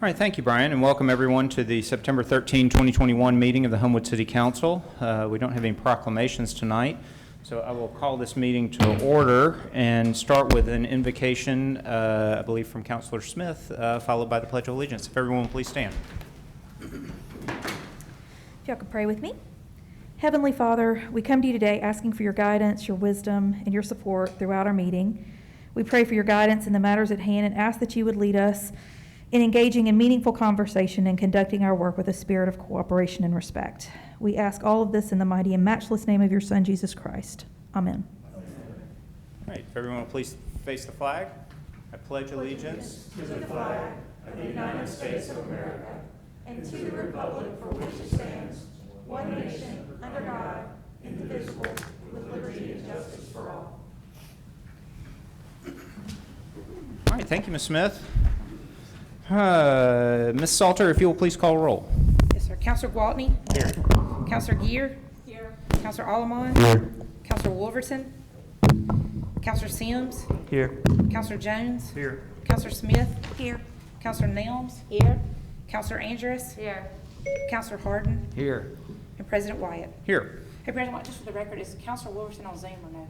right, thank you, Brian, and welcome everyone to the September 13, 2021 meeting of the Homewood City Council. We don't have any proclamations tonight, so I will call this meeting to order and start with an invocation, I believe from Councilor Smith, followed by the Pledge of Allegiance. If everyone will please stand. If y'all could pray with me. Heavenly Father, we come to you today asking for your guidance, your wisdom, and your support throughout our meeting. We pray for your guidance in the matters at hand and ask that you would lead us in engaging in meaningful conversation and conducting our work with a spirit of cooperation and respect. We ask all of this in the mighty and matchless name of your Son, Jesus Christ. Amen. All right, if everyone will please face the flag. I pledge allegiance to the flag of the United States of America and to the republic for which it stands, one nation, under God, indivisible, with liberty and justice for all. All right, thank you, Ms. Smith. Ms. Salter, if you will please call roll. Yes, sir. Councilor Gwaltney? Here. Councilor Geer? Here. Councilor Allamon? Here. Councilor Wolverton? Councilor Sims? Here. Councilor Jones? Here. Councilor Smith? Here. Councilor Nelms? Here. Councilor Andrus? Here. Councilor Harden? Here. And President Wyatt. Here. Hey, President Wyatt, just for the record, is Councilor Wolverton on Zoom or no?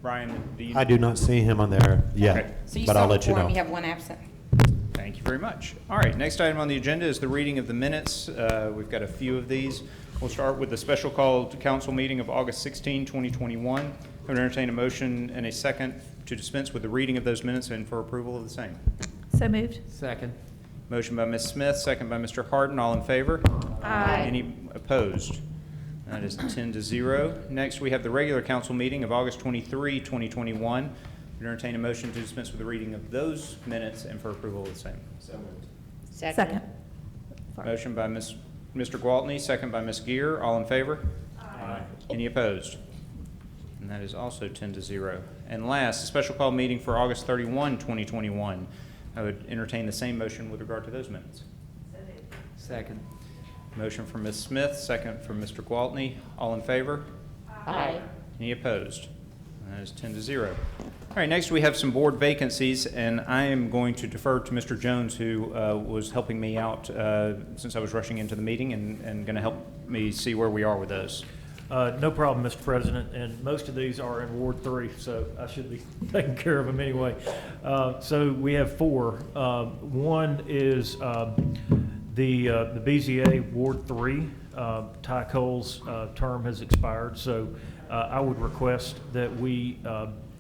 Brian, do you? I do not see him on there yet, Okay. So you but still I'll have a let you quorum, know. you have one absent. Thank you very much. All right, next item on the agenda is the reading of the minutes. We've got a few of these. We'll start with the special call to council meeting of August 16, 2021. I would entertain a motion and a second to dispense with the reading of those minutes and for approval of the same. So moved. Second. Motion by Ms. Smith, second by Mr. Harden. All in favor? Aye. Any opposed? That is 10-0. Next, we have the regular council meeting of August 23, 2021. I would entertain a motion to dispense with the reading of those minutes and for approval of the same. So moved. Second. Sorry. Motion by Mr. Gwaltney, second by Ms. Geer. All in favor? Aye. Any opposed? And that is also 10-0. And last, a special call meeting for August 31, 2021. I would entertain the same motion with regard to those minutes. Second. Motion from Ms. Smith, second from Mr. Gwaltney. All in favor? Aye. Any opposed? That is 10-0. All right, next we have some board vacancies, and I am going to defer to Mr. Jones, who was helping me out since I was rushing into the meeting and going to help me see where we are with those. No problem, Mr. President, and most of these are in Ward 3, so I should be taking care of them anyway. So we have 4. One is the BZA Ward 3. Ty Cole's term has expired, so I would request that we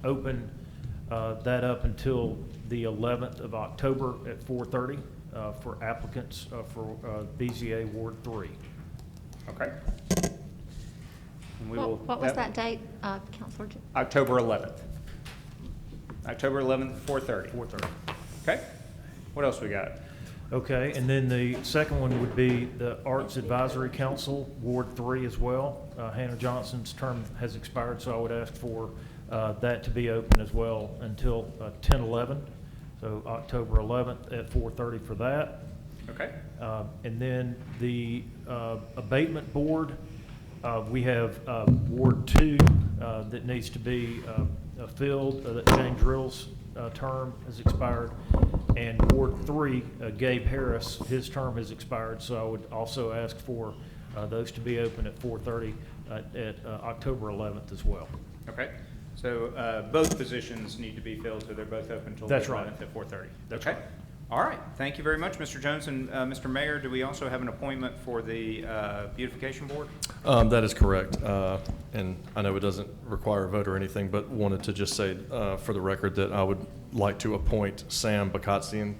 open that up until the 11th of October at 4:30 for applicants for BZA Ward 3. Okay. And we What was that date, Councilor? October 11th. October 11th, 4:30. 4:30. Okay. What else we got? Okay, and then the second one would be the Arts Advisory Council, Ward 3 as well. Hannah Johnson's term has expired, so I would ask for that to be open as well until 10/11. So October 11th at 4:30 for that. Okay. And then the Abatement Board, we have Ward 2 that needs to be filled, that James Rill's term has expired. And Ward 3, Gabe Harris, his term has expired, so I would also ask for those to be open at 4:30 at October 11th as well. Okay. So both positions need to be filled, so they're both open until the That's right. 11th at 4:30. That's okay. right. All right. Thank you very much, Mr. Jones. And Mr. Mayor, do we also have an appointment for the Beautification Board? That is correct. And I know it doesn't require a vote or anything, but wanted to just say for the record that I would like to appoint Sam Bakatsian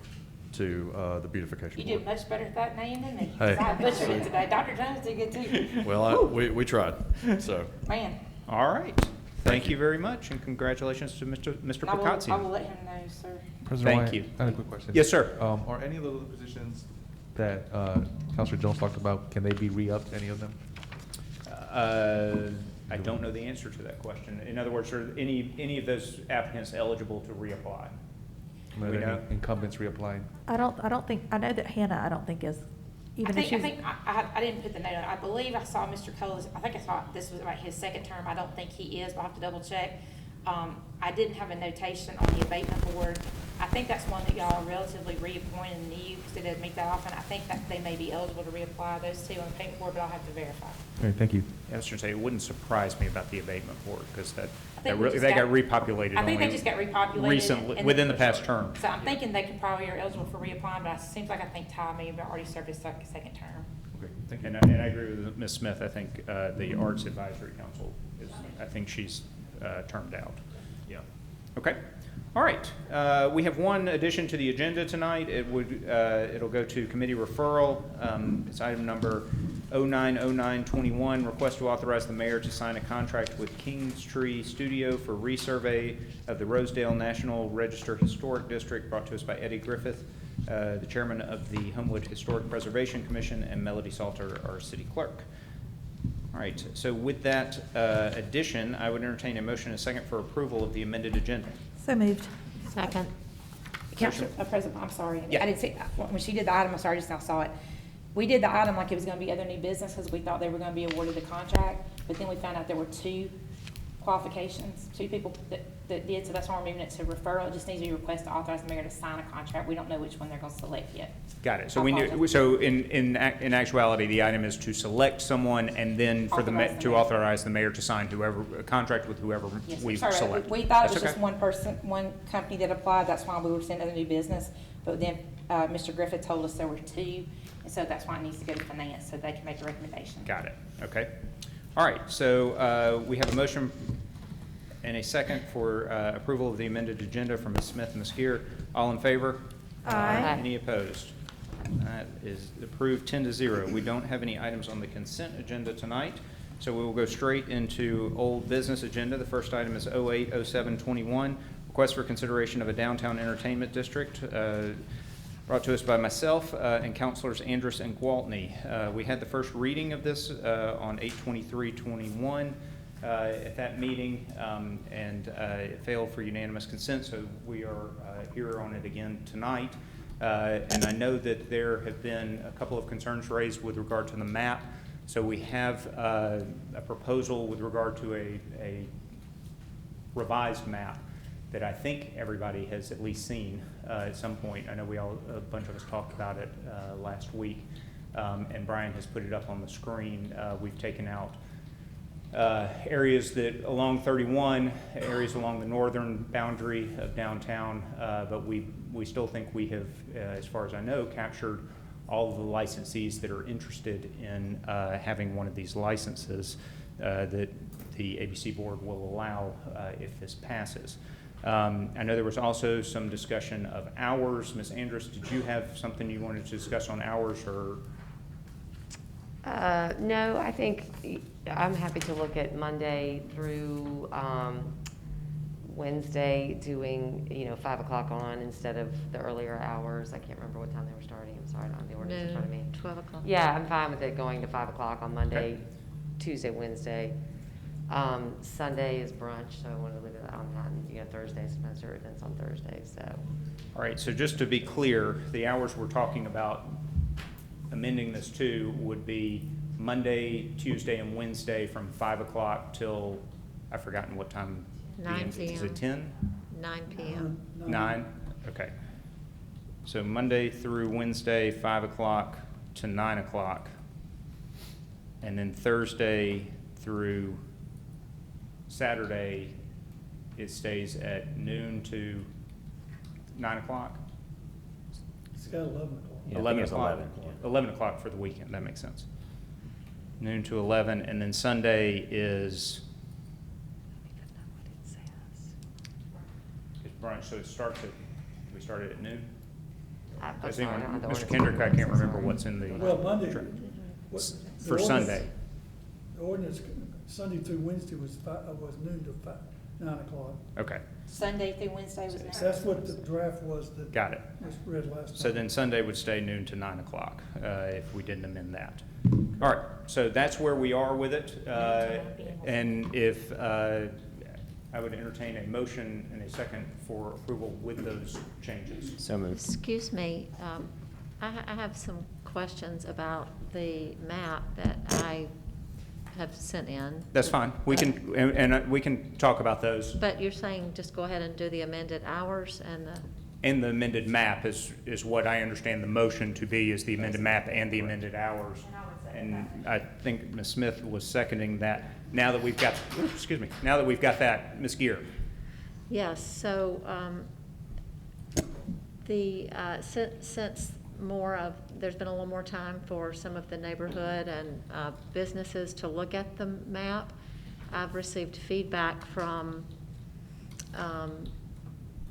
to the Beautification You Board. did much better at that name than me. Hey. I butchered it today. Dr. Jones did good too. Well, we tried, so. Man. All right. Thank you very much, and congratulations to Mr. I will Bakatsian. let him know, sir. President Thank Wyatt, you. I have a quick question. Yes, sir. Are any of the other positions that Councilor Jones talked about, can they be re-upped, any of them? I don't know the answer to that question. In other words, are any of those applicants eligible to reapply? Are We there know. any incumbents reapplying? I don't think, I know that Hannah, I don't think is, even if she's. I didn't put the note on. I believe I saw Mr. Cole's, I think I saw this was about his second term. I don't think he is, but I'll have to double check. I didn't have a notation on the abatement board. I think that's one that y'all are relatively reappointed and new, because it doesn't meet that often. I think that they may be eligible to reapply those two on the payment board, but I'll have to verify. Okay, thank you. I was going to say, it wouldn't surprise me about the abatement board, because I think we just they got repopulated I think they only just got repopulated. recently, within the past term. So I'm thinking they could probably are eligible for reapplying, but it seems like I think Ty may have already served his second term. Okay, thank you. And I agree with Ms. Smith. I think the Arts Advisory Council is, I think she's termed out. Yeah. Okay. All right. We have one addition to the agenda tonight. It'll go to committee referral. It's item number 090921, request to authorize the mayor to sign a contract with Kingstree Studio for resurvey of the Rosedale National Register Historic District, brought to us by Eddie Griffith, the chairman of the Homewood Historic Preservation Commission, and Melody Salter, our city clerk. All right, so with that addition, I would entertain a motion and a second for approval of the amended agenda. So moved. Second. Council, President, I'm sorry. Yeah. I didn't see, when she did the item, I'm sorry, I just now saw it. We did the item like it was gonna be other new business, because we thought they were gonna be awarded the contract, but then we found out there were two qualifications, two people that did, so that's why we're moving it to referral. It just needs to be request to authorize the mayor to sign a contract. We don't know which one they're gonna select yet. Got it. So we knew, so in actuality, the item is to select someone and then for to authorize the mayor to sign whoever, a contract with whoever Yes, we sorry, select. we thought it was That's just okay. one person, one company that applied. That's why we were sending other new business. But then, Mr. Griffith told us there were two, and so that's why it needs to go to finance, so they can make a recommendation. Got it. Okay. All right. So we have a motion and a second for approval of the amended agenda from Ms. Smith and Ms. Gear. All in favor? Aye. Any opposed? That is approved 10-0. We don't have any items on the consent agenda tonight, so we will go straight into old business agenda. The first item is 080721, request for consideration of a downtown entertainment district, brought to us by myself and councilors Andrus and Gwaltney. We had the first reading of this on 8/23/21 at that meeting, and it failed for unanimous consent, so we are here on it again tonight. And I know that there have been a couple of concerns raised with regard to the map. So we have a proposal with regard to a revised map that I think everybody has at least seen at some point. I know a bunch of us talked about it last week, and Brian has put it up on the screen. We've taken out areas that along 31, areas along the northern boundary of downtown, but we still think we have, as far as I know, captured all of the licensees that are interested in having one of these licenses that the ABC board will allow if this passes. I know there was also some discussion of hours. Ms. Andrus, did you have something you wanted to discuss on hours, or? No, I think I'm happy to look at Monday through Wednesday doing, 5 o'clock on instead of the earlier hours. I can't remember what time they were starting. I'm sorry, I don't have the ordinance in front of me. 12 o'clock. Yeah, I'm fine with it going to 5 o'clock on Monday, Okay. Tuesday, Wednesday. Sunday is brunch, so I wanted to leave it on that. And, Thursday, sometimes there are events on Thursday, so. All right, so just to be clear, the hours we're talking about amending this to would be Monday, Tuesday, and Wednesday from 5 o'clock till, I've forgotten what time. 9 Is it p.m. 10? 9 p.m. 9? Okay. So Monday through Wednesday, 5 o'clock to 9 o'clock. And then Thursday through Saturday, it stays at noon to 9 o'clock? It's got 11 o'clock. Yeah, I 11 think it's o'clock. 11, yeah. 11 o'clock for the weekend, that makes sense. Noon to 11, and then Sunday is brunch, so it starts at, we started at noon? I'm Does sorry, I anyone- don't have the Mr. ordinance. Kendrick, I can't remember what's in the. Well, Monday, tra- what- S- the For ordinance- Sunday, The ordinance, Sunday through Wednesday was noon to 9 o'clock. okay, Sunday through Wednesday was now. That's what the draft was that got it. was read last time. So then Sunday would stay noon to 9 o'clock, if we didn't amend that. All right, so that's where we are with it. And if, I would entertain a motion and a second for approval with those changes. So moved. Excuse me, I have some questions about the map that I have sent in. That's fine. We can, and we can talk about those. But you're saying just go ahead and do the amended hours and the, And the amended map is what I understand the motion to be, is the amended map and the amended hours. And I think Ms. Smith was seconding that. Now that we've got, excuse me, now that we've got that, Ms. Gear. yes, so, since there's been a little more time for some of the neighborhood and businesses to look at the map, I've received feedback from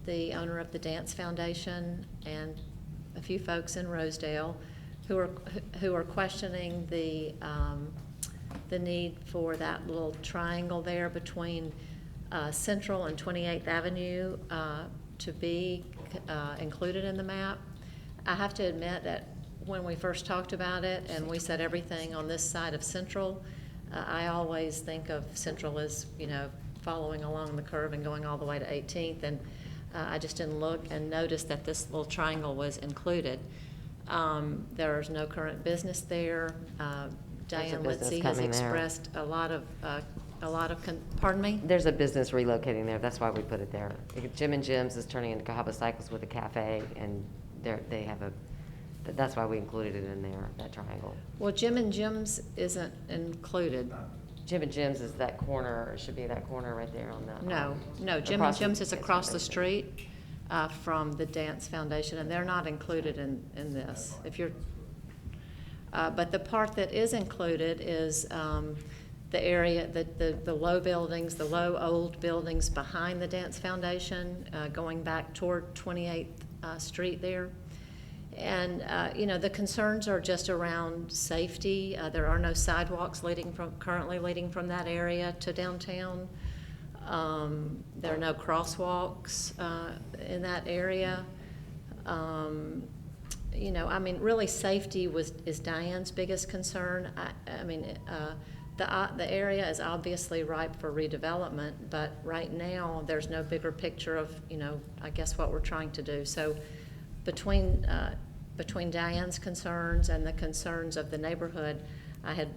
the owner of the Dance Foundation and a few folks in Rosedale who are questioning the need for that little triangle there between Central and 28th Avenue to be included in the map. I have to admit that when we first talked about it and we said everything on this side of Central, I always think of Central as, following along the curve and going all the way to 18th, and I just didn't look and notice that this little triangle was included. There's no current business there. Diane business Litzy has coming there. expressed a lot of, pardon me? There's a business relocating there, that's why we put it there. Jim and Jim's is turning into Cahaba Cycles with a cafe, and they have that's why we included it in there, that triangle. Well, Jim and Jim's isn't included. Jim and Jim's is that corner, it should be that corner right there on the. No, Jim and across the Jim's is Dance across the Foundation. street from the Dance Foundation, and they're not included in this. If you're, but the part that is included is the area, the low buildings, the low old buildings behind the Dance Foundation, going back toward 28th Street there. And, the concerns are just around safety. There are no sidewalks currently leading from that area to downtown. There are no crosswalks in that area. Really safety is Diane's biggest concern. The area is obviously ripe for redevelopment, but right now, there's no bigger picture of, I guess what we're trying to do. So between Diane's concerns and the concerns of the neighborhood, I had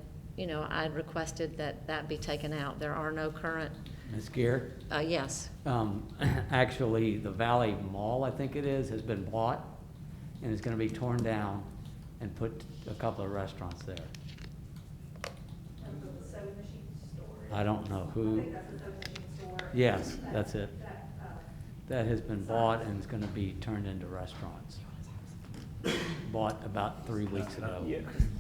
requested that be taken out. There are no current. Ms. Gear? Yes. Actually, the Valley Mall, I think it is, has been bought and is going to be torn down and put a couple of restaurants there. I don't know who. Yes, that's it. That has been bought and is going to be turned into restaurants. Bought about 3 weeks ago.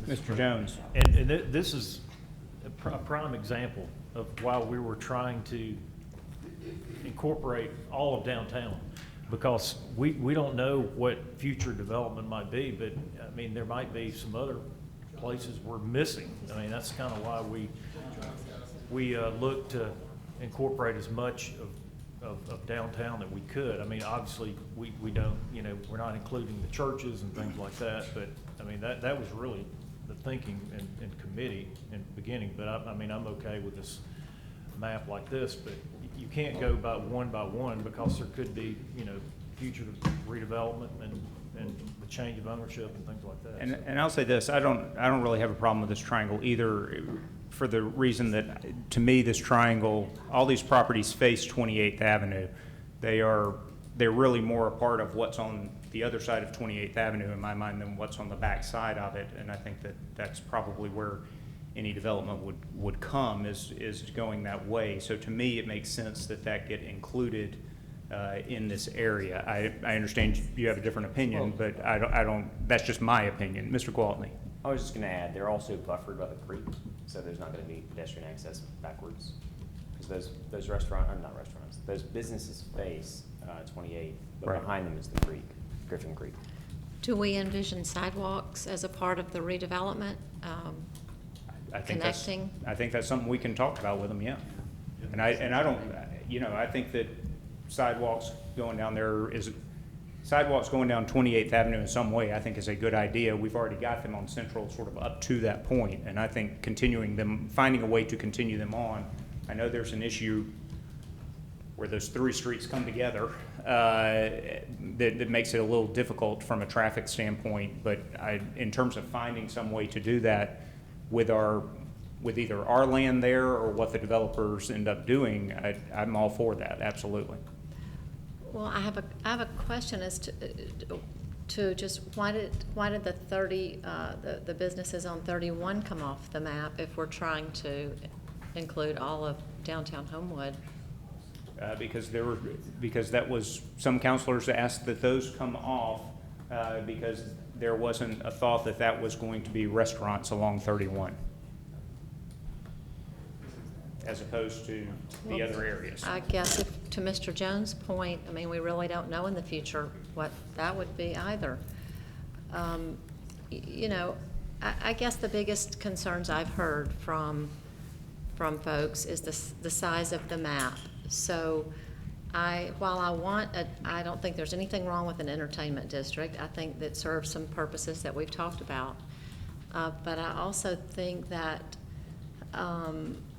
Mr. Jones. And this is a prime example of why we were trying to incorporate all of downtown, because we don't know what future development might be, but there might be some other places we're missing. That's kind of why we look to incorporate as much of downtown that we could. Obviously, we don't, we're not including the churches and things like that, but, that was really the thinking in committee in the beginning. But I'm okay with this map like this, but you can't go by one because there could be, future redevelopment and the change of ownership and things like that. And I'll say this, I don't really have a problem with this triangle either, for the reason that, to me, this triangle, all these properties face 28th Avenue. They're really more a part of what's on the other side of 28th Avenue in my mind than what's on the back side of it, and I think that's probably where any development would come, is going that way. So to me, it makes sense that get included in this area. I understand you have a different opinion, but I don't, that's just my opinion. Mr. Gwaltney. I was just going to add, they're also buffered by the creek, so there's not going to be pedestrian access backwards. Because those those businesses face 28, but Right. behind them is the creek, Griffin Creek. Do we envision sidewalks as a part of the redevelopment? I think Connecting? I think that's something we can talk about with them, yeah. And I don't, I think that sidewalks going down 28th Avenue in some way, I think is a good idea. We've already got them on Central sort of up to that point, and I think finding a way to continue them on. I know there's an issue where those three streets come together that makes it a little difficult from a traffic standpoint, but in terms of finding some way to do that with our with either our land there or what the developers end up doing, I'm all for that, absolutely. Well, I have a question as to just why did the 30, the businesses on 31 come off the map if we're trying to include all of downtown Homewood? Because that was, some counselors asked that those come off because there wasn't a thought that that was going to be restaurants along 31 as opposed to the other areas. I guess to Mr. Jones' point, I mean, we really don't know in the future what that would be either. You know, I guess the biggest concerns I've heard from folks is the size of the map. So while I don't think there's anything wrong with an entertainment district. I think that serves some purposes that we've talked about. But I also think that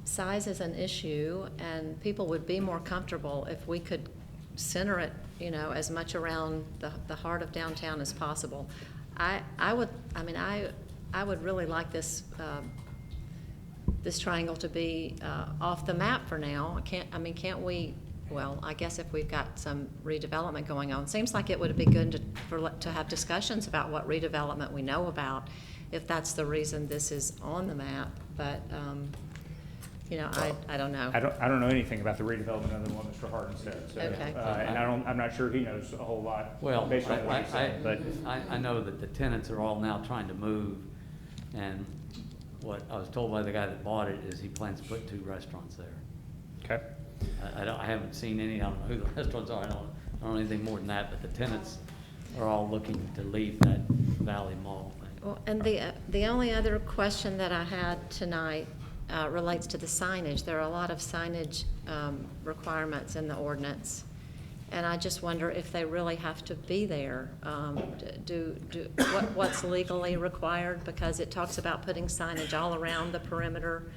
size is an issue, and people would be more comfortable if we could center it, you know, as much around the heart of downtown as possible. I would really like this triangle to be off the map for now. Can't we? Well, I guess if we've got some redevelopment going on, seems like it would be good to have discussions about what redevelopment we know about, if that's the reason this is on the map. But you know, I don't know. I don't know anything about the redevelopment other than what Mr. Harden said. So, Okay. And I'm not sure he knows a whole lot. Well, based on what he said, but I know that the tenants are all now trying to move, and what I was told by the guy that bought it is he plans to put 2 restaurants there. okay. I haven't seen any, I don't know who the restaurants are, I don't know anything more than that, but the tenants are all looking to leave that Valley Mall thing. Well, and the only other question that I had tonight relates to the signage. There are a lot of signage requirements in the ordinance, and I just wonder if they really have to be there. What's legally required? Because it talks about putting signage all around the perimeter.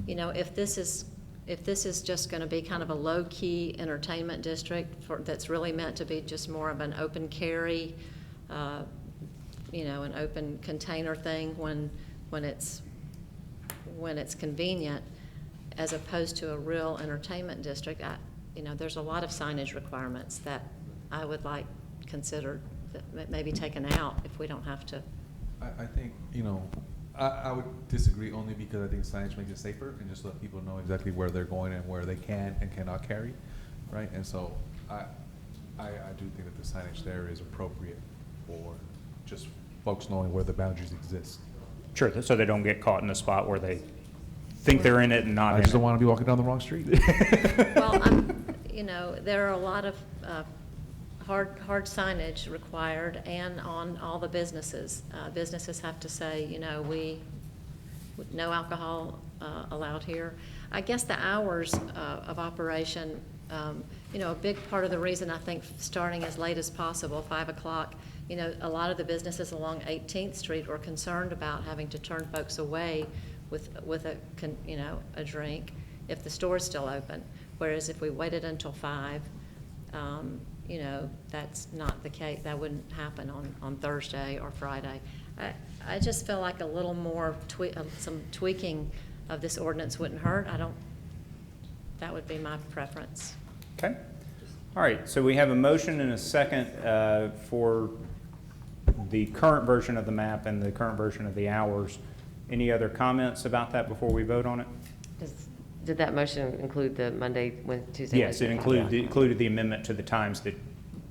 You know, if this is just going to be kind of a low-key entertainment district that's really meant to be just more of an open carry, you know, an open container thing when it's convenient, as opposed to a real entertainment district, you know, there's a lot of signage requirements that I would like considered that maybe taken out if we don't have to. I think, you know, I would disagree only because I think signage makes it safer and just let people know exactly where they're going and where they can and cannot carry, right? And so I do think that the signage there is appropriate for just folks knowing where the boundaries exist. Sure, so they don't get caught in a spot where they think they're in it and not in it. I just don't want to be walking down the wrong street. Well, you know, there are a lot of hard signage required, and on all the businesses. Businesses have to say, you know, no alcohol allowed here. I guess the hours of operation, you know, a big part of the reason I think starting as late as possible, 5 o'clock, you know, a lot of the businesses along 18th Street were concerned about having to turn folks away with a drink if the store's still open. Whereas if we waited until 5, you know, that's not the case. That wouldn't happen on Thursday or Friday. I just feel like a little more some tweaking of this ordinance wouldn't hurt. That would be my preference. Okay. All right, so we have a motion and a second for the current version of the map and the current version of the hours. Any other comments about that before we vote on it? Did that motion include the Monday, Wednesday, Tuesday? Yes, it included the amendment to the times that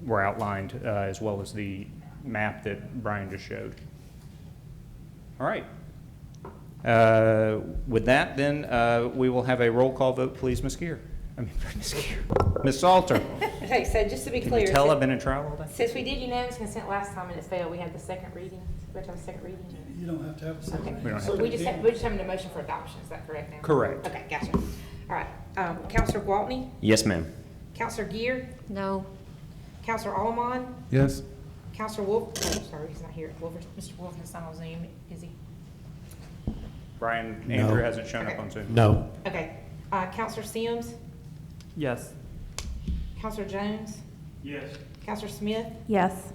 were outlined, as well as the map that Brian just showed. All right. With that, then, we will have a roll call vote, please, Ms. Gear. Ms. Salter. Okay, so just to be Can clear. you tell I've been in trial all day? Since we did unanimous consent last time and it failed, we had the second reading. We have to have a second reading? You don't have to have a second. Okay. We don't have So to. we're just having a motion for adoption, is that correct now? Correct. Okay, gotcha. All right, Counselor Gwaltney, Yes, ma'am. Counselor Gear, No. Counselor Allemond, Yes. Counselor Wolf, oh, sorry, he's not here. Mr. Wolf is not on Zoom, is he? Brian, No. Andrew hasn't shown up Okay. on Zoom. No. Okay, Counselor Sims, Yes. Counselor Jones, Yes. Counselor Smith, Yes.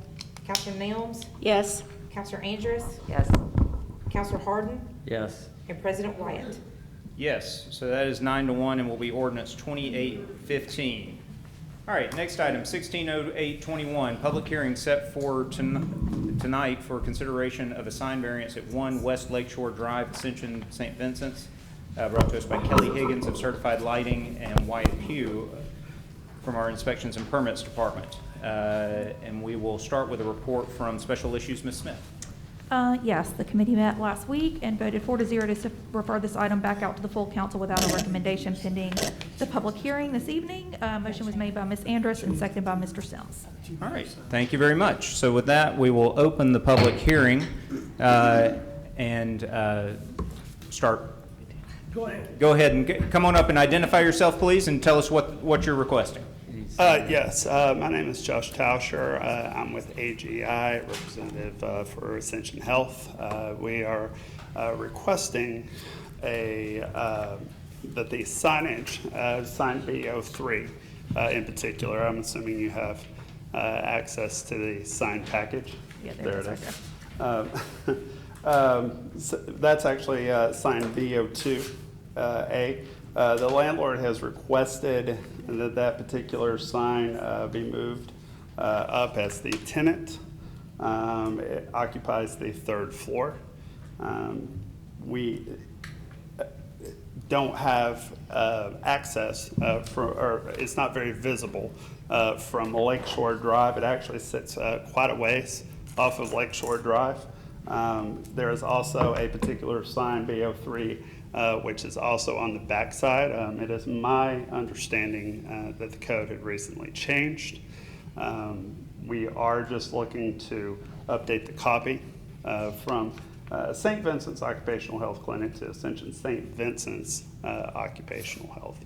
Counselor Nelms, Yes. Counselor Andrus, Yes. Counselor Harden, Yes. and President Wyatt. Yes, so that is 9-1 and will be ordinance 2815. All right, next item, 160821, public hearing set for tonight for consideration of a sign variance at 1 West Lakeshore Drive, Ascension, St. Vincent's, brought to us by Kelly Higgins of Certified Lighting and Wyatt Pugh from our Inspections and Permits Department. And we will start with a report from Special Issues, Ms. Smith. Yes, the committee met last week and voted 4-0 to refer this item back out to the full council without a recommendation pending the public hearing this evening. Motion was made by Ms. Andrus and seconded by Mr. Sims. All right, thank you very much. So with that, we will open the public hearing and start. Go ahead. Go ahead and come on up and identify yourself, please, and tell us what you're requesting. Yes, my name is Josh Tauscher. I'm with AGI, representative for Ascension Health. We are requesting that the signage, sign B03 in particular, I'm assuming you have access to the sign package. Yeah, there it is right So that's actually sign B02A. The landlord has requested that particular sign be moved up as the tenant. It occupies the 3rd floor. We don't have access or it's not very visible from Lakeshore Drive. It actually sits quite a ways off of Lakeshore Drive. There is also a particular sign, B03, which is also on the backside. It is my understanding that the code had recently changed. We are just looking to update the copy from St. Vincent's Occupational Health Clinic to Ascension St. Vincent's Occupational Health.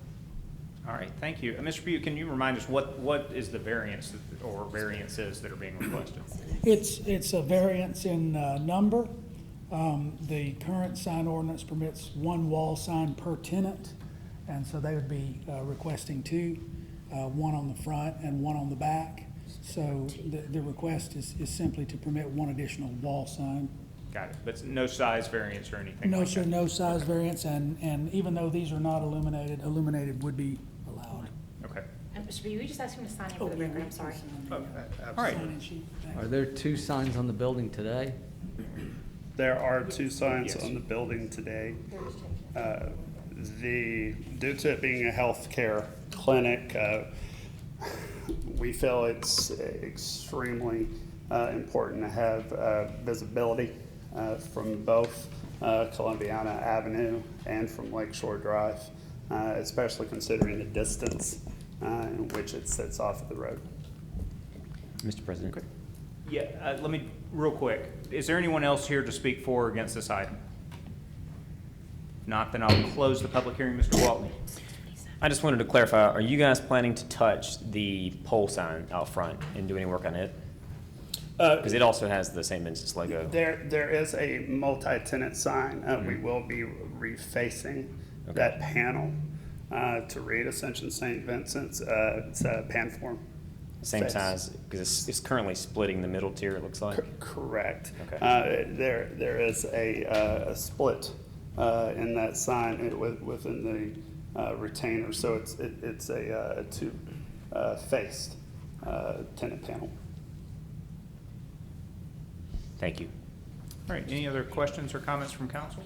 All right, thank you. Mr. Pugh, can you remind us what is the variance or variances that are being requested? It's a variance in number. The current sign ordinance permits 1 wall sign per tenant, and so they would be requesting 2, 1 on the front and 1 on the back. So the request is simply to permit 1 additional wall sign. Got it, but no size variance or anything No, like sir, that? no size variance, and even though these are not illuminated would be allowed. Okay. And Mr. B, we just asked him to sign in for the record, I'm sorry. All right. Are there 2 signs on the building today? There are 2 signs on the building today. Due to it being a healthcare clinic, we feel it's extremely important to have visibility from both Columbiana Avenue and from Lakeshore Drive, especially considering the distance in which it sits off of the road. Mr. President. Okay. Yeah, let me, real quick, is there anyone else here to speak for or against this item? Not, then I'll close the public hearing. Mr. Walton. I just wanted to clarify, are you guys planning to touch the pole sign out front and do any work on it? Because it also has the St. Vincent's logo. There is a multi-tenant sign. We will be refacing that panel to read Ascension St. Vincent's. It's a panform. Same size, because it's currently splitting the middle tier, it looks like. Correct. Okay. There is a split in that sign within the retainer, so it's a 2-faced tenant panel. Thank you. All right, any other questions or comments from council?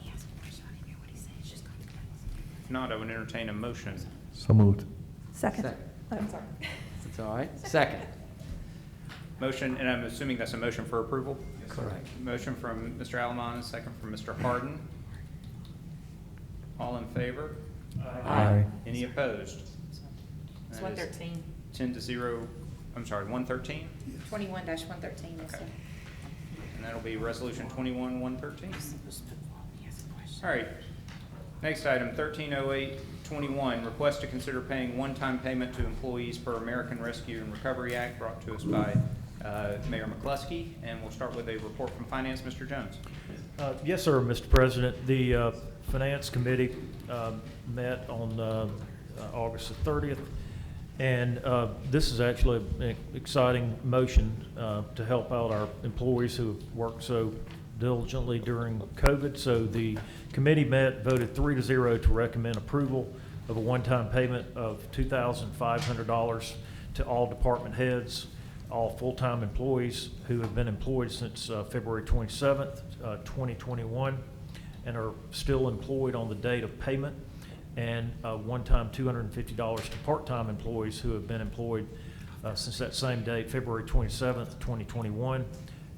If not, I would entertain a motion. So moved. Second. Second. Oh, I'm sorry. That's all right. Second. Motion, and I'm assuming that's a motion for approval? Correct. Motion from Mr. Alamon, second from Mr. Harden. All in favor? Aye. Any opposed? It's That is 113, 10-0, I'm sorry, 113? 21-113, yes, Okay. sir. And that'll be resolution 21-113. All right. Next item, 130821, request to consider paying one-time payment to employees per American Rescue and Recovery Act, brought to us by Mayor McCluskey. And we'll start with a report from Finance. Mr. Jones. Yes, sir, Mr. President. The Finance Committee met on August the 30th, and this is actually an exciting motion to help out our employees who have worked so diligently during COVID. So the committee met, voted 3-0 to recommend approval of a one-time payment of $2,500 to all department heads, all full-time employees who have been employed since February 27th, 2021, and are still employed on the date of payment, and one-time $250 to part-time employees who have been employed since that same date, February 27th, 2021,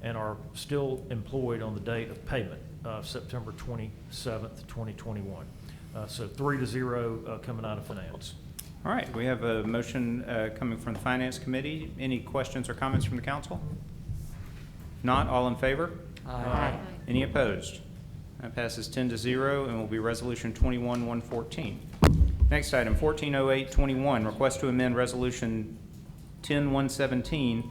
and are still employed on the date of payment, September 27th, 2021. So 3-0 coming out of finance. All right, we have a motion coming from the Finance Committee. Any questions or comments from the council? Not, all in favor? Aye. Any opposed? That passes 10-0 and will be Resolution 21-114. Next item, 140821, request to amend Resolution 10-117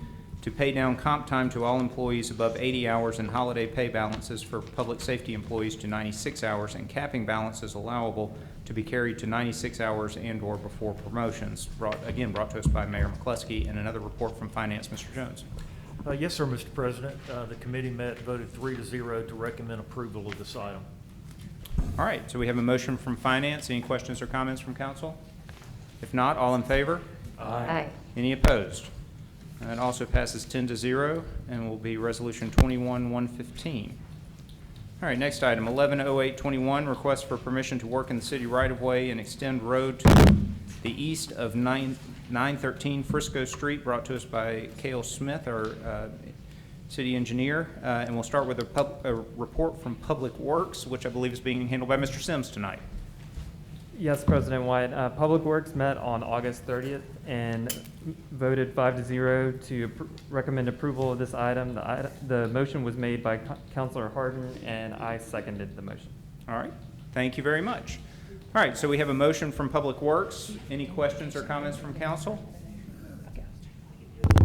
to pay down comp time to all employees above 80 hours and holiday pay balances for public safety employees to 96 hours and capping balances allowable to be carried to 96 hours and/or before promotions. Brought to us by Mayor McCluskey, and another report from Finance, Mr. Jones. Yes, sir, Mr. President. The committee met, voted 3-0 to recommend approval of this item. All right, so we have a motion from Finance. Any questions or comments from council? If not, all in favor? Aye. Any opposed? That also passes 10-0 and will be Resolution 21-115. All right, next item, 110821, request for permission to work in the city right-of-way and extend road to the east of 913 Frisco Street, brought to us by Cale Smith, our city engineer. And we'll start with a report from Public Works, which I believe is being handled by Mr. Sims tonight. Yes, President White. Public Works met on August 30th and voted 5-0 to recommend approval of this item. The motion was made by Councilor Harden, and I seconded the motion. All right, thank you very much. All right, so we have a motion from Public Works. Any questions or comments from council?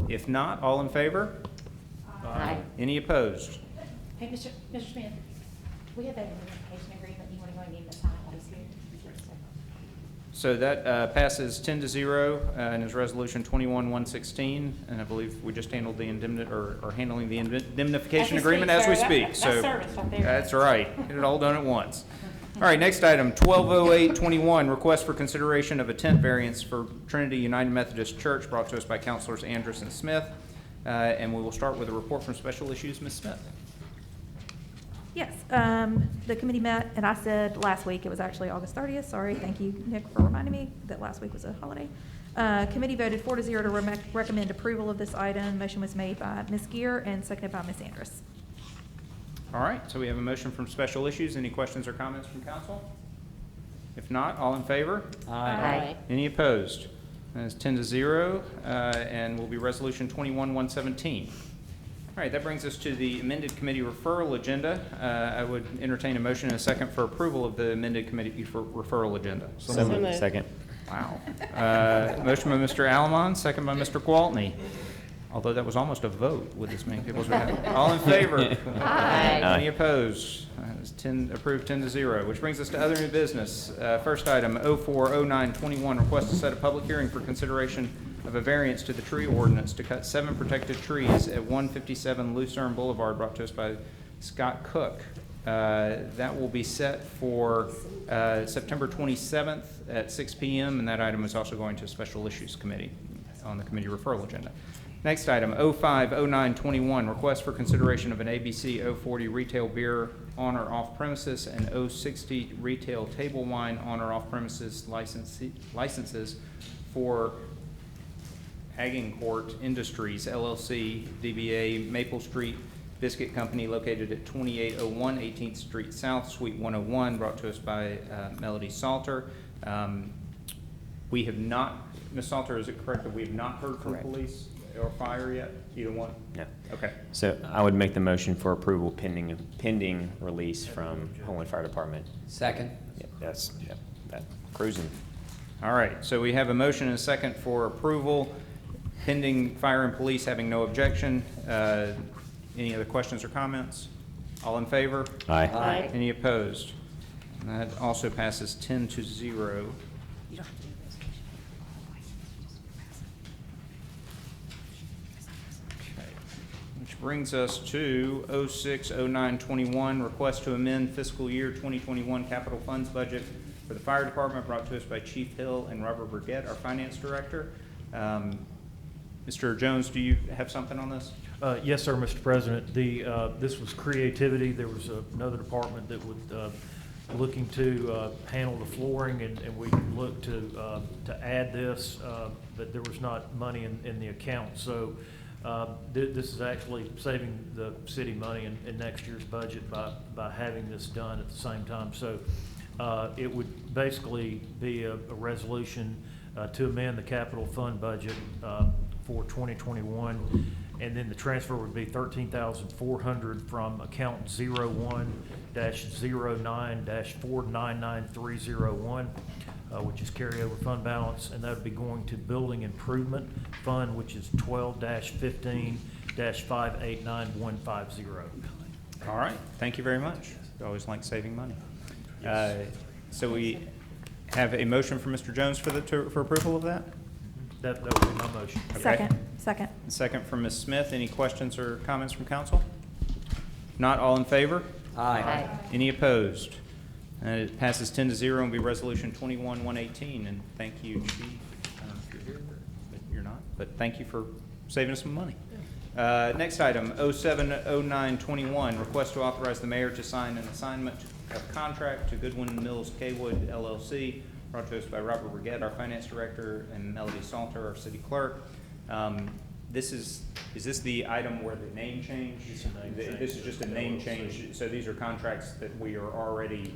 If not, all in favor? Aye. Any opposed? Hey, Mr. Smith, we have that indemnification agreement. You want to go and give us a sign while he's here? So that passes 10-0 and is Resolution 21-116, and I believe we just handled the handling the indemnification agreement as we speak. That's So service right there. that's right. Get it all done at once. All right, next item, 120821, request for consideration of a tent variance for Trinity United Methodist Church, brought to us by Councilors Andrus and Smith. And we will start with a report from Special Issues, Ms. Smith. Yes, the committee met, and I said last week, it was actually August 30th. Sorry, thank you, Nick, for reminding me that last week was a holiday. Committee voted 4-0 to recommend approval of this item. Motion was made by Ms. Gear and seconded by Ms. Andrus. All right, so we have a motion from Special Issues. Any questions or comments from council? If not, all in favor? Aye. Any opposed? That is 10-0, and will be Resolution 21-117. All right, that brings us to the amended committee referral agenda. I would entertain a motion and a second for approval of the amended committee referral agenda. So moved. Second. Wow. Motion by Mr. Alamon, second by Mr. Gwaltney. Although that was almost a vote with this many people. as we have. All in favor? Aye. Any opposed? It's approved 10-0, which brings us to other new business. First item, 040921, request to set a public hearing for consideration of a variance to the tree ordinance to cut 7 protected trees at 157 Lucerne Boulevard, brought to us by Scott Cook. That will be set for September 27th at 6 p.m., and that item is also going to Special Issues Committee on the committee referral agenda. Next item, 050921, request for consideration of an ABC 040 retail beer on or off premises and 060 retail table wine on or off premises licenses for Agincourt Industries, LLC, DBA Maple Street Biscuit Company, located at 2801 18th Street South, Suite 101, brought to us by Melody Salter. We have not, Ms. Salter, is it correct that we have not heard from police or fire yet? Either one? No. Okay. So I would make the motion for approval pending release from Homewood Fire Department. Second. Yep, that cruising. All right, so we have a motion and a second for approval, pending fire and police having no objection. Any other questions or comments? All in favor? Aye. Aye. Any opposed? And that also passes 10-0. You don't have to do a resolution. Okay. Which Which brings us to 060921, request to amend fiscal year 2021 capital funds budget for the fire department, brought to us by Chief Hill and Robert Burgett, our finance director. Mr. Jones, do you have something on this? Yes, sir, Mr. President. This was creativity. There was another department that would looking to handle the flooring, and we looked to add this, but there was not money in the account. So this is actually saving the city money in next year's budget by having this done at the same time. So it would basically be a resolution to amend the capital fund budget for 2021, and then the transfer would be $13,400 from account 01-09-499301, which is carryover fund balance, and that would be going to building improvement fund, which is 12-15-589150. All right, thank you very much. We always like saving money. So we have a motion from Mr. Jones for approval of that? That would be my motion. Okay. Second. Second from Ms. Smith. Any questions or comments from council? Not all in favor? Aye. Any opposed? It passes 10-0 and will be resolution 21-118. And thank you, Chief. I don't know if you're here, but you're not. But thank you for saving us some money. Next item, 070921, request to authorize the mayor to sign an assignment of contract to Goodwin Mills Kaywood LLC, brought to us by Robert Burgett, our finance director, and Melody Salter, our city clerk. Is this the item where the name change? This is just a name change. So these are contracts that we are already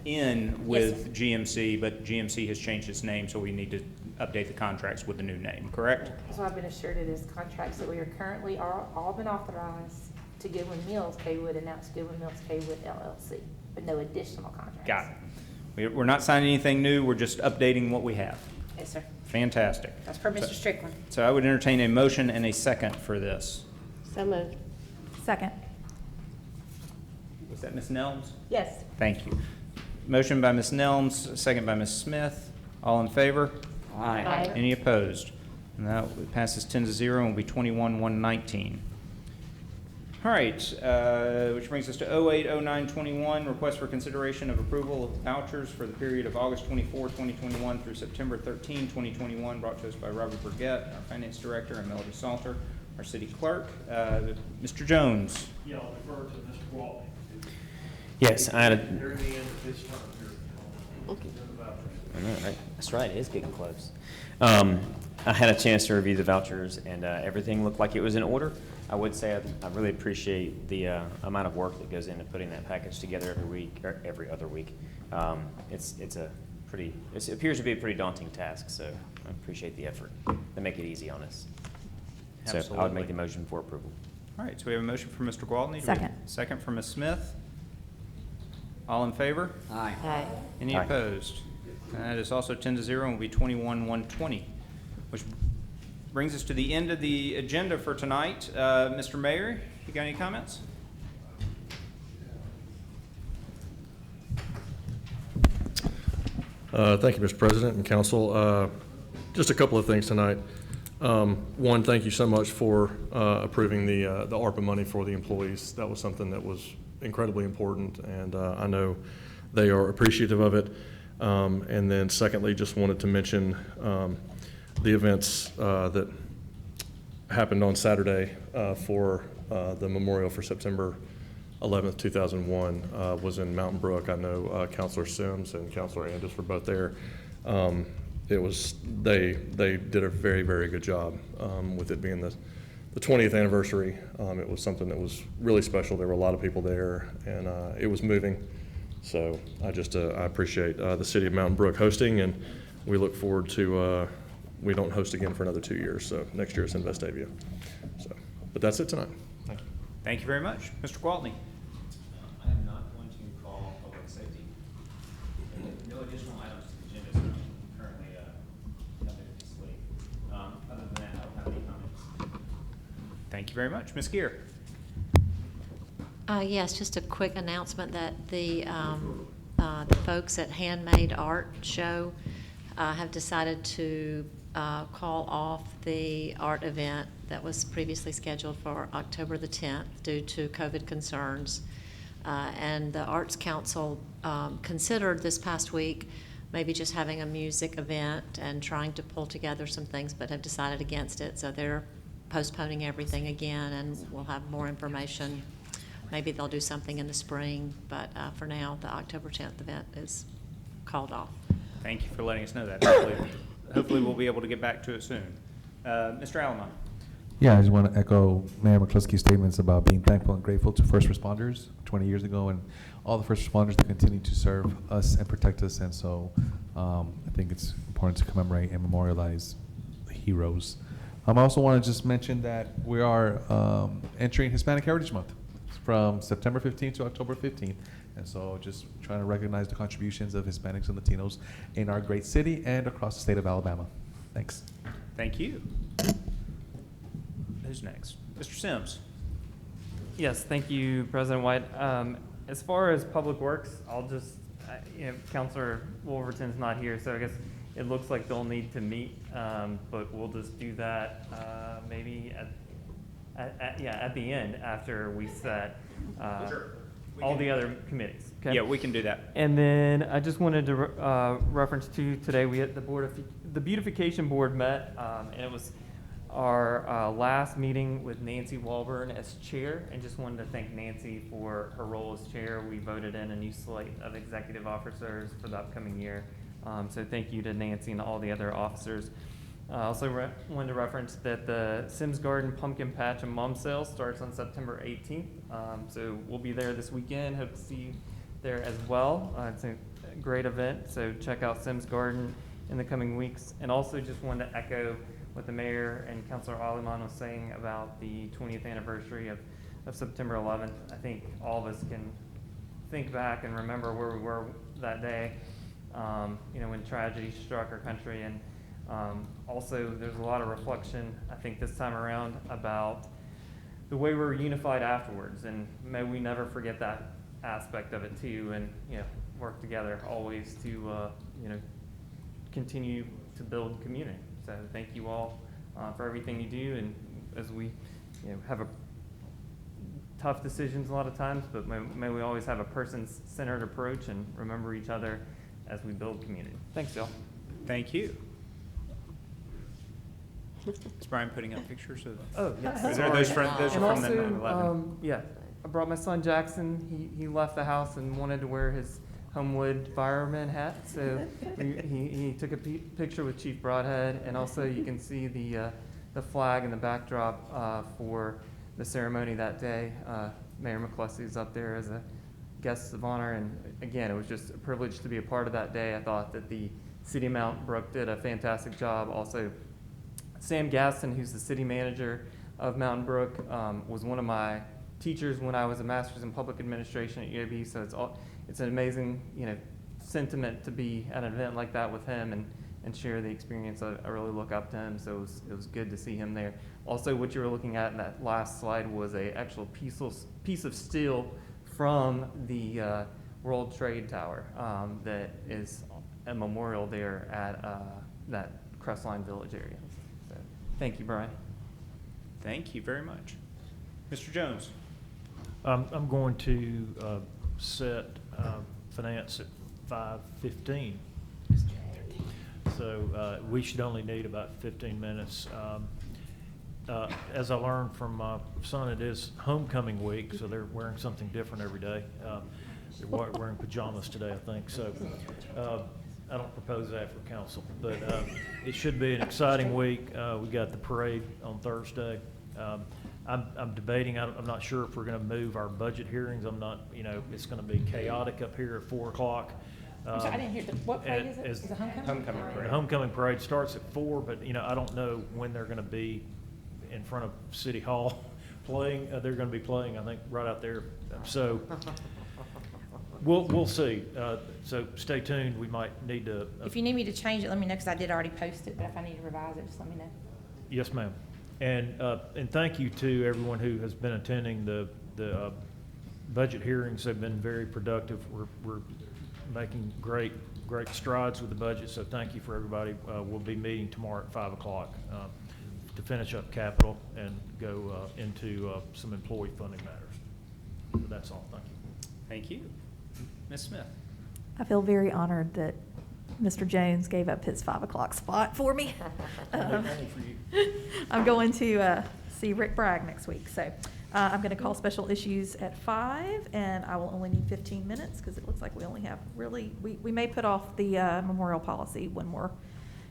in with GMC, but GMC has changed its name, so we need to update the contracts with the new name, correct? So I've been assured it is contracts that we are currently all been authorized to Goodwin Mills Kaywood, and now it's Goodwin Mills Kaywood LLC, but no additional contracts. Got it. We're not signing anything new, we're just updating what we have. Yes, sir. Fantastic. That's per Mr. Strickland. So I would entertain a motion and a second for this. So moved. Second. Was that Ms. Nelms? Yes. Thank you. Motion by Ms. Nelms, second by Ms. Smith. All in favor? Aye. Any opposed? And that passes 10-0 and will be 21-119. All right, which brings us to 080921, request for consideration of approval of vouchers for the period of August 24, 2021 through September 13, 2021, brought to us by Robert Burgett, our finance director, and Melody Salter, our city clerk. Mr. Jones. Yeah, I'll defer to Mr. Walton. Yes, I had a, Near the end of this term here. I know, right? That's right, it is getting close. I had a chance to review the vouchers, and everything looked like it was in order. I would say I really appreciate the amount of work that goes into putting that package together every week, or every other week. It appears to be a pretty daunting task, so I appreciate the effort. They make it easy on us. So I would Absolutely. make the motion for approval. All right, so we have a motion from Mr. Gwaltney. Do we- Second. Second from Ms. Smith. All in favor? Aye. Any Aye. opposed? That is also 10-0 and will be 21-120, which brings us to the end of the agenda for tonight. Mr. Mayor, you got any comments? Thank you, Mr. President and council. Just a couple of things tonight. One, thank you so much for approving the ARPA money for the employees. That was something that was incredibly important, and I know they are appreciative of it. And then secondly, just wanted to mention the events that happened on Saturday for the memorial for September 11th, 2001 was in Mountain Brook. I know Councilor Sims and Councilor Andis were both there. They did a very, very good job with it being the 20th anniversary. It was something that was really special. There were a lot of people there, and it was moving. So I appreciate the city of Mountain Brook hosting, and we look forward to, we don't host again for another 2 years. So next year it's in Vestavia. So, but that's it tonight. Thank you. Thank you very much. Mr. Gwaltney. I am not going to call public safety. No additional items to the agenda, so I'm currently nothing to sleep. Other than that, I don't have any comments. Thank you very much. Ms. Gear. Yes, just a quick announcement that the folks at Handmade Art Show have decided to call off the art event that was previously scheduled for October the 10th due to COVID concerns. And the Arts Council considered this past week maybe just having a music event and trying to pull together some things, but have decided against it. So they're postponing everything again, and we'll have more information. Maybe they'll do something in the spring, but for now, the October 10th event is called off. Thank you for letting us know that. Hopefully we'll be able to get back to it soon. Mr. Allen. Yeah, I just want to echo Mayor McCluskey's statements about being thankful and grateful to first responders 20 years ago and all the first responders that continue to serve us and protect us. And so I think it's important to commemorate and memorialize the heroes. I also want to just mention that we are entering Hispanic Heritage Month from September 15th to October 15th. And so just trying to recognize the contributions of Hispanics and Latinos in our great city and across the state of Alabama. Thanks. Thank you. Who's next? Mr. Sims. Yes, thank you, President White. As far as Public Works, I'll just, Councilor Wolverton's not here, so I guess it looks like they'll need to meet, but we'll just do that maybe at the end after we set all the other committees. Okay? Yeah, we can do that. And then I just wanted to reference to today, we had the Beautification Board met, and it was our last meeting with Nancy Walburn as chair, and just wanted to thank Nancy for her role as chair. We voted in a new slate of executive officers for the upcoming year. So thank you to Nancy and all the other officers. I also wanted to reference that the Sims Garden Pumpkin Patch and Mom Sale starts on September 18th. So we'll be there this weekend. Hope to see you there as well. It's a great event, so check out Sims Garden in the coming weeks. And also just wanted to echo what the mayor and Councilor Aliman was saying about the 20th anniversary of September 11th. I think all of us can think back and remember where we were that day, when tragedy struck our country. And also there's a lot of reflection, I think, this time around about the way we're unified afterwards. And may we never forget that aspect of it too, and work together always to continue to build community. So thank you all for everything you do, and as we have tough decisions a lot of times, but may we always have a person-centered approach and remember each other as we build community. Thanks, y'all. Thank you. Is Brian putting up pictures of? Oh, yes. Those are from the 9/11. Yeah, I brought my son Jackson. He left the house and wanted to wear his Homewood fireman hat, so he took a picture with Chief Broadhead, and also you can see the flag in the backdrop for the ceremony that day. Mayor McCluskey is up there as a guest of honor, and again, it was just a privilege to be a part of that day. I thought that the city of Mountain Brook did a fantastic job. Also, Sam Gaston, who's the city manager of Mountain Brook, was one of my teachers when I was a master's in public administration at UAB, so it's an amazing, sentiment to be at an event like that with him and share the experience. I really look up to him, so it was good to see him there. Also, what you were looking at in that last slide was a actual piece of steel from the World Trade Tower that is a memorial there at that Crestline Village area. So, thank you, Brian. Thank you very much. Mr. Jones. I'm going to set finance at 5:15. So we should only need about 15 minutes. As I learned from my son, it is homecoming week, so they're wearing something different every day. They're wearing pajamas today, I think. So I don't propose that for council, but it should be an exciting week. We got the parade on Thursday. I'm debating, I'm not sure if we're going to move our budget hearings. I'm not, it's going to be chaotic up here at 4 o'clock. I'm sorry, I didn't hear, what parade is it? Is it homecoming? Homecoming parade. The homecoming parade starts at 4, but, I don't know when they're going to be in front of City Hall playing. They're going to be playing, I think, right out there. So we'll see. So stay tuned. We might need to. If you need me to change it, let me know, because I did already post it, but if I need to revise it, just let me know. Yes, ma'am. And thank you to everyone who has been attending the budget hearings. They've been very productive. We're making great strides with the budget, so thank you for everybody. We'll be meeting tomorrow at 5 o'clock to finish up capital and go into some employee funding matters. So that's all. Thank you. Thank you. Ms. Smith? I feel very honored that Mr. Jones gave up his 5 o'clock spot for me. I'm going to see Rick Bragg next week, so I'm going to call special issues at 5, and I will only need 15 minutes because it looks like we only have we may put off the memorial policy one more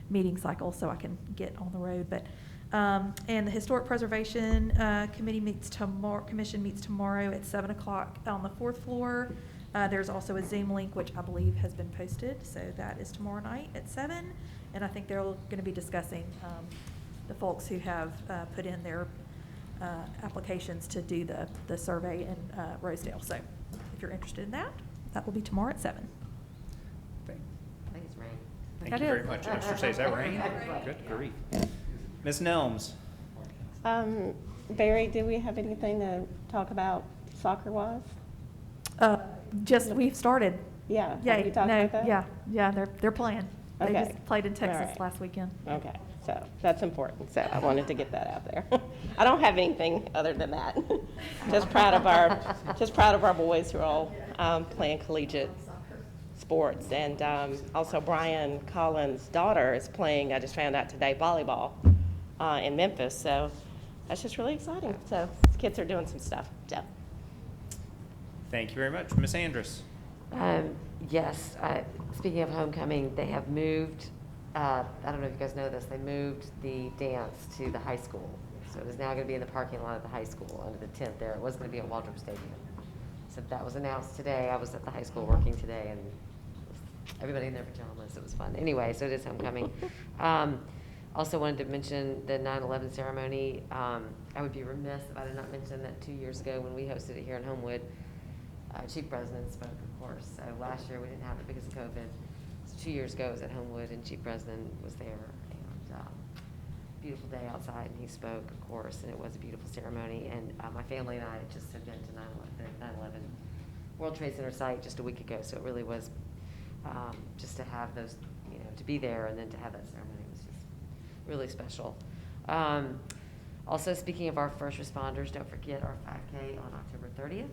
meeting cycle so I can get on the road. But and the Historic Preservation Commission meets tomorrow at 7 o'clock on the 4th floor. There's also a Zoom link, which I believe has been posted, so that is tomorrow night at 7. And I think they're going to be discussing the folks who have put in their applications to do the survey in Rosedale. So if you're interested in that, that will be tomorrow at 7. I think it's rain. Thank you very much. I was going to say, is that rain? Good grief. Ms. Nelms? Barry, do we have anything to talk about soccer-wise? Just we've started. Yeah. Yeah. Have you talked No. about that? Yeah. They're playing. They Okay. just played in Texas All right. last weekend. Okay, so that's important. So I wanted to get that out there. I don't have anything other than that. Just proud of our boys who are all playing collegiate sports, and also Brian Collins' daughter is playing. I just found out today volleyball in Memphis. So that's just really exciting. So kids are doing some stuff. So. Thank you very much. Ms. Andrus? Yes, speaking of homecoming, they have moved, I don't know if you guys know this, they moved the dance to the high school. So it is now going to be in the parking lot of the high school under the tent there. It was going to be at Waterworks Stadium. So that was announced today. I was at the high school working today, and everybody in their pajamas. It was fun. Anyway, so it is homecoming. Also wanted to mention the 9/11 ceremony. I would be remiss if I did not mention that 2 years ago when we hosted it here in Homewood, Chief President spoke, of course. So last year we didn't have it because of COVID. So 2 years ago it was at Homewood, and Chief President was there. And beautiful day outside, and he spoke, of course, and it was a beautiful ceremony. And my family and I just had been to 9/11 World Trade Center site just a week ago, so it really was just to have those, to be there and then to have that ceremony was just really special. Also, speaking of our first responders, don't forget our 5K on October 30th.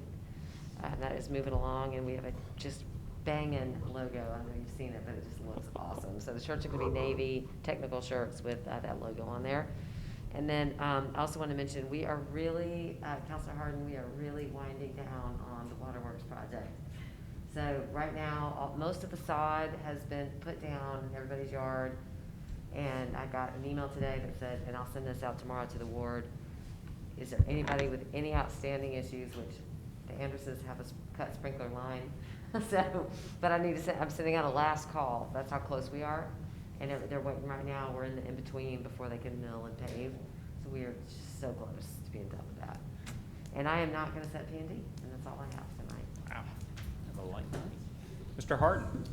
That is moving along, and we have a just banging logo. I know you've seen it, but it just looks awesome. So the shirts are going to be navy technical shirts with that logo on there. And then I also want to mention we are really, Councilor Harden, we are really winding down on the Waterworks project. So right now, most of the sod has been put down in everybody's yard. And I got an email today that said, and I'll send this out tomorrow to the ward, is there anybody with any outstanding issues, which the Andersons have a cut sprinkler line. So, but I need to send, I'm sending out a last call. That's how close we are. And they're waiting right now. We're in the in-between before they can mill and pave. So we are just so close to being done with that. And I am not going to set P&D, and that's all I have tonight. Wow. Have a light night. Mr. Harden?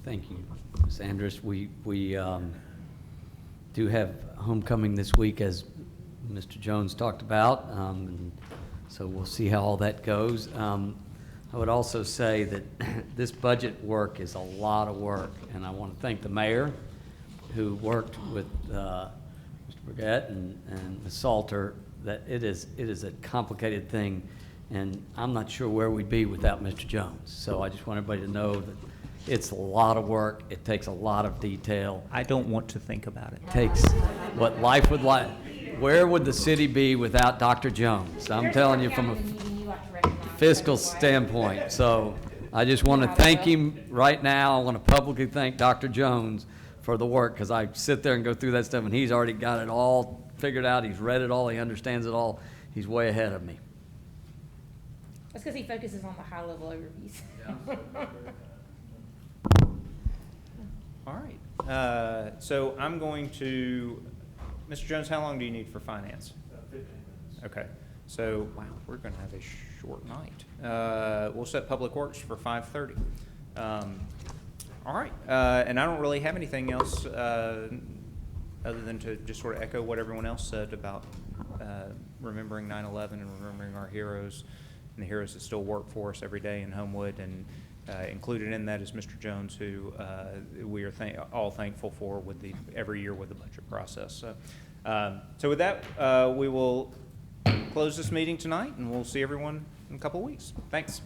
Thank you, Ms. Andrus. We do have homecoming this week, as Mr. Jones talked about, and so we'll see how all that goes. I would also say that this budget work is a lot of work, and I want to thank the mayor who worked with Mr. Burgett and Ms. Salter. That it is a complicated thing, and I'm not sure where we'd be without Mr. Jones. So I just want everybody to know that it's a lot of work. It takes a lot of detail. I don't want to think about it. It takes what life would like. Where would the city be without Dr. Jones? I'm telling you from a fiscal standpoint. So I just want to thank him right now. I want to publicly thank Dr. Jones for the work, because I sit there and go through that stuff, and he's already got it all figured out. He's read it all. He understands it all. He's way ahead of me. That's because he focuses on the high-level overviews. All right. So I'm going to, Mr. Jones, how long do you need for finance? 15 minutes. Okay. So, wow, we're going to have a short night. We'll set Public Works for 5:30. All right. And I don't really have anything else other than to just sort of echo what everyone else said about remembering 9/11 and remembering our heroes and the heroes that still work for us every day in Homewood, and Included in that is Mr. Jones, who we are all thankful for with every year with the budget process. So with that, we will close this meeting tonight, and we'll see everyone in a couple of weeks. Thanks.